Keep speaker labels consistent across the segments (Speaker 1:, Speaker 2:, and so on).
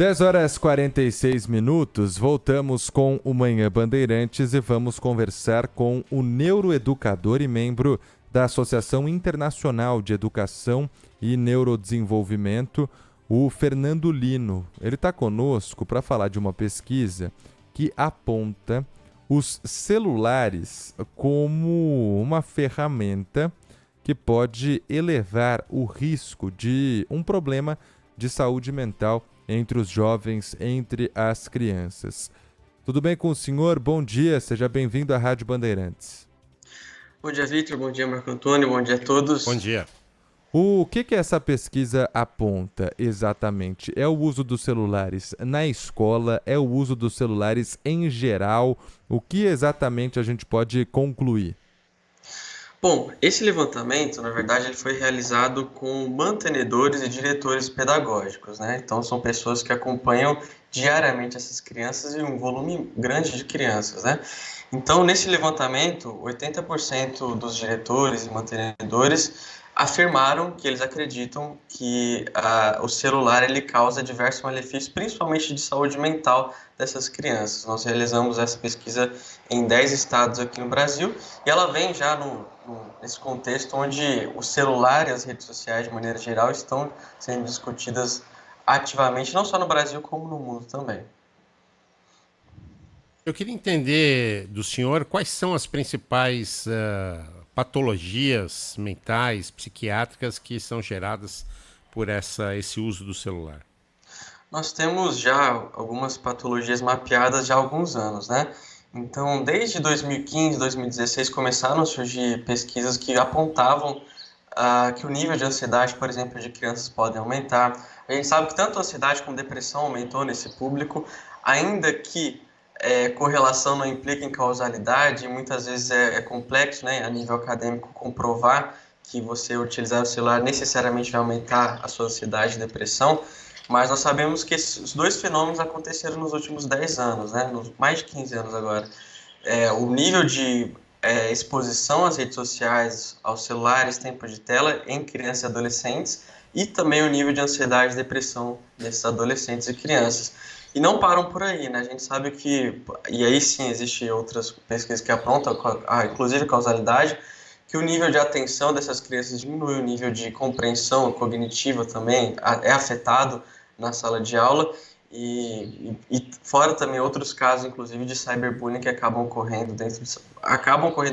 Speaker 1: 10h46, voltamos com o Manhã Bandeirantes e vamos conversar com o neuroeducador e membro da Associação Internacional de Educação e Neurodesenvolvimento, o Fernando Lino. Ele está conosco para falar de uma pesquisa que aponta os celulares como uma ferramenta que pode elevar o risco de um problema de saúde mental entre os jovens, entre as crianças. Tudo bem com o senhor? Bom dia, seja bem-vindo à Rádio Bandeirantes.
Speaker 2: Bom dia, Victor. Bom dia, Marco Antônio. Bom dia a todos.
Speaker 3: Bom dia.
Speaker 1: O que essa pesquisa aponta exatamente? É o uso dos celulares na escola? É o uso dos celulares em geral? O que exatamente a gente pode concluir?
Speaker 2: Bom, esse levantamento, na verdade, ele foi realizado com mantenedores e diretores pedagógicos, né? Então, são pessoas que acompanham diariamente essas crianças e um volume grande de crianças, né? Então, nesse levantamento, 80% dos diretores e mantenedores afirmaram que eles acreditam que o celular ele causa diversos malefícios, principalmente de saúde mental dessas crianças. Nós realizamos essa pesquisa em 10 estados aqui no Brasil e ela vem já nesse contexto onde o celular e as redes sociais, de maneira geral, estão sendo discutidas ativamente, não só no Brasil, como no mundo também.
Speaker 3: Eu queria entender do senhor quais são as principais patologias mentais, psiquiátricas que são geradas por esse uso do celular.
Speaker 2: Nós temos já algumas patologias mapeadas já há alguns anos, né? Então, desde 2015, 2016, começaram a surgir pesquisas que apontavam que o nível de ansiedade, por exemplo, de crianças pode aumentar. A gente sabe que tanto a ansiedade como a depressão aumentou nesse público, ainda que correlação não implica em causalidade, muitas vezes é complexo, né, a nível acadêmico, comprovar que você utilizar o celular necessariamente vai aumentar a sua ansiedade e depressão, mas nós sabemos que esses dois fenômenos aconteceram nos últimos 10 anos, né, nos mais de 15 anos agora. O nível de exposição às redes sociais, aos celulares, tempo de tela em crianças e adolescentes, e também o nível de ansiedade e depressão desses adolescentes e crianças. E não param por aí, né? A gente sabe que, e aí sim existem outras pesquisas que apontam, inclusive a causalidade, que o nível de atenção dessas crianças diminui, o nível de compreensão cognitiva também é afetado na sala de aula, e fora também outros casos, inclusive, de cyberbullying que acabam ocorrendo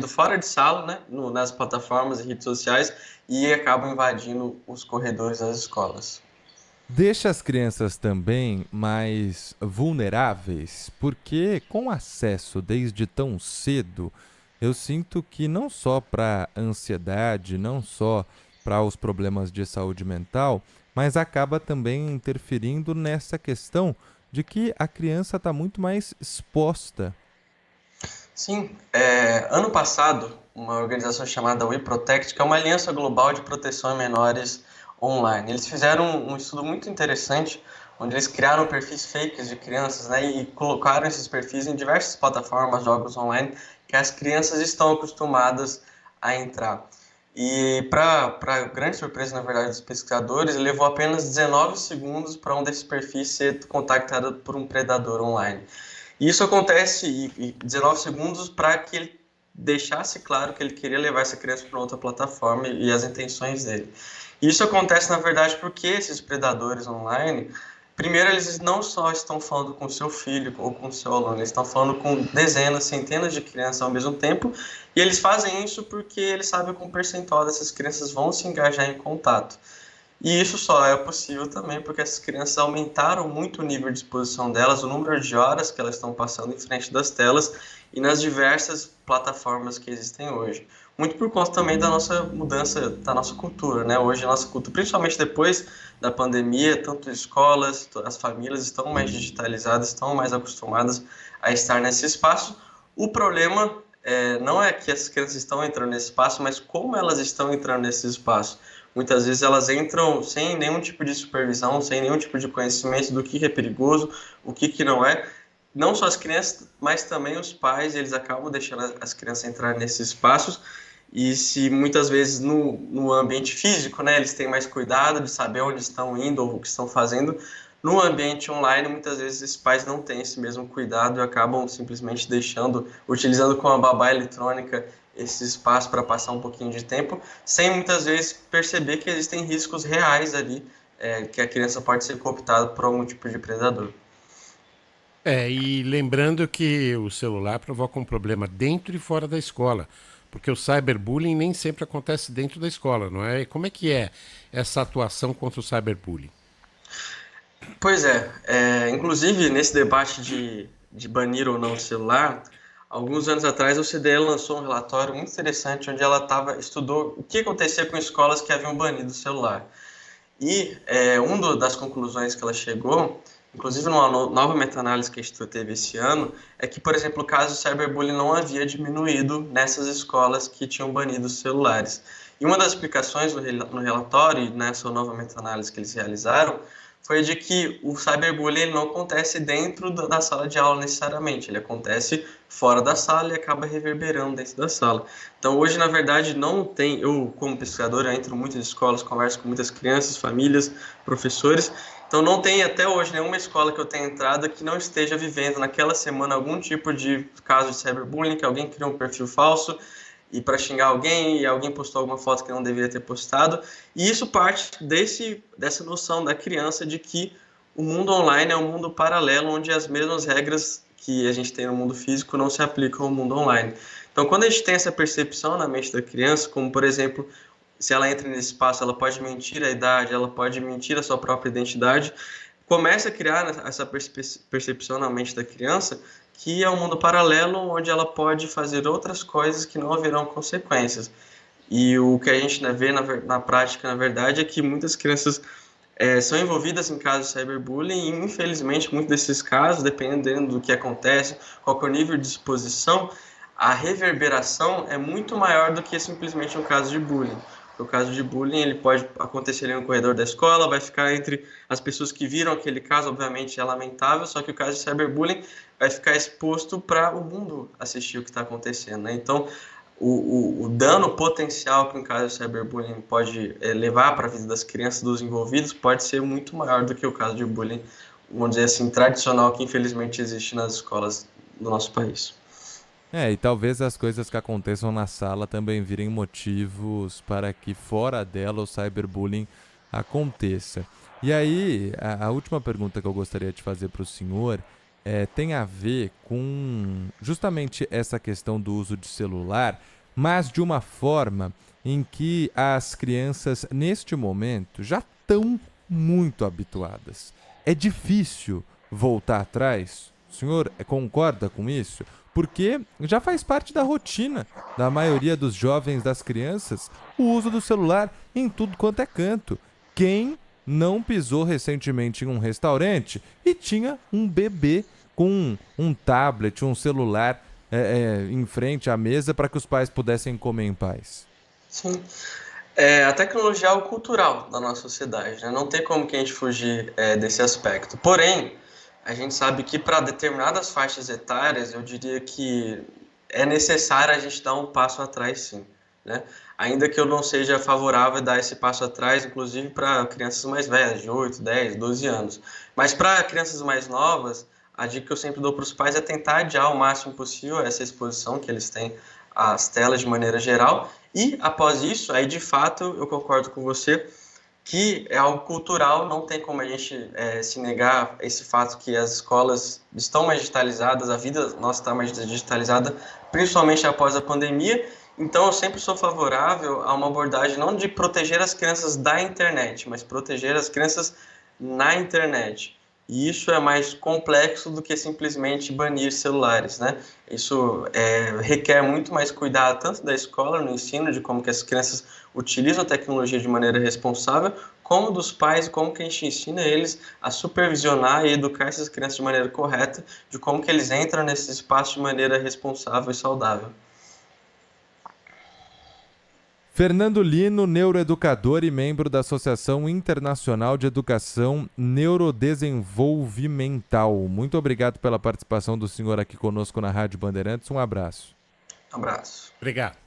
Speaker 2: fora de sala, né? Nas plataformas e redes sociais, e acabam invadindo os corredores das escolas.
Speaker 1: Deixa as crianças também mais vulneráveis, porque com acesso desde tão cedo, eu sinto que não só para ansiedade, não só para os problemas de saúde mental, mas acaba também interferindo nessa questão de que a criança está muito mais exposta.
Speaker 2: Sim, ano passado, uma organização chamada We Protect, que é uma aliança global de proteção a menores online, eles fizeram um estudo muito interessante, onde eles criaram perfis fakes de crianças, né, e colocaram esses perfis em diversas plataformas, jogos online, que as crianças estão acostumadas a entrar. E para grande surpresa, na verdade, dos pesquisadores, levou apenas 19 segundos para um desses perfis ser contactado por um predador online. E isso acontece em 19 segundos para que ele deixasse claro que ele queria levar essa criança para outra plataforma e as intenções dele. E isso acontece, na verdade, porque esses predadores online, primeiro, eles não só estão falando com o seu filho ou com o seu aluno, eles estão falando com dezenas, centenas de crianças ao mesmo tempo, e eles fazem isso porque eles sabem que um percentual dessas crianças vão se engajar em contato. E isso só é possível também porque essas crianças aumentaram muito o nível de exposição delas, o número de horas que elas estão passando em frente das telas e nas diversas plataformas que existem hoje. Muito por conta também da nossa mudança, da nossa cultura, né? Hoje a nossa cultura, principalmente depois da pandemia, tanto as escolas, as famílias estão mais digitalizadas, estão mais acostumadas a estar nesse espaço. O problema não é que as crianças estão entrando nesse espaço, mas como elas estão entrando nesse espaço. Muitas vezes elas entram sem nenhum tipo de supervisão, sem nenhum tipo de conhecimento do que é perigoso, o que não é. Não só as crianças, mas também os pais, eles acabam deixando as crianças entrar nesses espaços. E se muitas vezes no ambiente físico, né, eles têm mais cuidado de saber onde estão indo ou o que estão fazendo, no ambiente online, muitas vezes esses pais não têm esse mesmo cuidado e acabam simplesmente utilizando como a babá eletrônica esse espaço para passar um pouquinho de tempo, sem muitas vezes perceber que existem riscos reais ali, que a criança pode ser cooptada por algum tipo de predador.
Speaker 3: E lembrando que o celular provoca um problema dentro e fora da escola, porque o cyberbullying nem sempre acontece dentro da escola, não é? E como é que é essa atuação contra o cyberbullying?
Speaker 2: Pois inclusive nesse debate de banir ou não o celular, alguns anos atrás a OCDE lançou um relatório muito interessante onde ela estudou o que acontecia com escolas que haviam banido o celular. E uma das conclusões que ela chegou, inclusive numa nova meta-análise que a gente teve esse ano, é que, por exemplo, o caso de cyberbullying não havia diminuído nessas escolas que tinham banido os celulares. E uma das explicações no relatório, e nessa nova meta-análise que eles realizaram, foi de que o cyberbullying ele não acontece dentro da sala de aula necessariamente, ele acontece fora da sala e acaba reverberando dentro da sala. Então hoje, na verdade, não tem, eu como pesquisador, eu entro em muitas escolas, converso com muitas crianças, famílias, professores, então não tem até hoje nenhuma escola que eu tenha entrado que não esteja vivendo naquela semana algum tipo de caso de cyberbullying, que alguém criou um perfil falso, e para xingar alguém, e alguém postou alguma foto que não deveria ter postado, e isso parte dessa noção da criança de que o mundo online é um mundo paralelo, onde as mesmas regras que a gente tem no mundo físico não se aplicam ao mundo online. Então, quando a gente tem essa percepção na mente da criança, como, por exemplo, se ela entra nesse espaço, ela pode mentir a idade, ela pode mentir a sua própria identidade, começa a criar essa percepção na mente da criança que é um mundo paralelo onde ela pode fazer outras coisas que não haverão consequências. E o que a gente vê na prática, na verdade, é que muitas crianças são envolvidas em casos de cyberbullying e, infelizmente, muitos desses casos, dependendo do que acontece, qual é o nível de exposição, a reverberação é muito maior do que simplesmente um caso de bullying. O caso de bullying ele pode acontecer ali no corredor da escola, vai ficar entre as pessoas que viram aquele caso, obviamente é lamentável, só que o caso de cyberbullying vai ficar exposto para o mundo assistir o que está acontecendo, né? Então, o dano potencial que um caso de cyberbullying pode levar para a vida das crianças, dos envolvidos, pode ser muito maior do que o caso de bullying, vamos dizer assim, tradicional, que infelizmente existe nas escolas do nosso país.
Speaker 1: E talvez as coisas que aconteçam na sala também virem motivos para que fora dela o cyberbullying aconteça. E aí, a última pergunta que eu gostaria de fazer para o senhor tem a ver com justamente essa questão do uso de celular, mas de uma forma em que as crianças, neste momento, já estão muito habituadas. É difícil voltar atrás? O senhor concorda com isso? Porque já faz parte da rotina da maioria dos jovens, das crianças, o uso do celular em tudo quanto é canto. Quem não pisou recentemente em um restaurante e tinha um bebê com um tablet, um celular em frente à mesa para que os pais pudessem comer em paz?
Speaker 2: Sim. A tecnologia é algo cultural da nossa sociedade, né? Não tem como que a gente fugir desse aspecto. Porém, a gente sabe que para determinadas faixas etárias, eu diria que é necessário a gente dar um passo atrás, sim, né? Ainda que eu não seja favorável a dar esse passo atrás, inclusive para crianças mais velhas, de 8, 10, 12 anos. Mas para crianças mais novas, a dica que eu sempre dou para os pais é tentar adiar o máximo possível essa exposição que eles têm às telas de maneira geral. E, após isso, aí de fato eu concordo com você, que é algo cultural, não tem como a gente se negar esse fato que as escolas estão mais digitalizadas, a vida nossa está mais digitalizada, principalmente após a pandemia. Então, eu sempre sou favorável a uma abordagem não de proteger as crianças da internet, mas proteger as crianças na internet. E isso é mais complexo do que simplesmente banir celulares, né? Isso requer muito mais cuidado, tanto da escola, no ensino, de como que as crianças utilizam a tecnologia de maneira responsável, como dos pais, como que a gente ensina eles a supervisionar e educar essas crianças de maneira correta, de como que eles entram nesse espaço de maneira responsável e saudável.
Speaker 1: Fernando Lino, neuroeducador e membro da Associação Internacional de Educação Neurodesenvolvimental. Muito obrigado pela participação do senhor aqui conosco na Rádio Bandeirantes. Um abraço.
Speaker 2: Um abraço.
Speaker 3: Obrigado.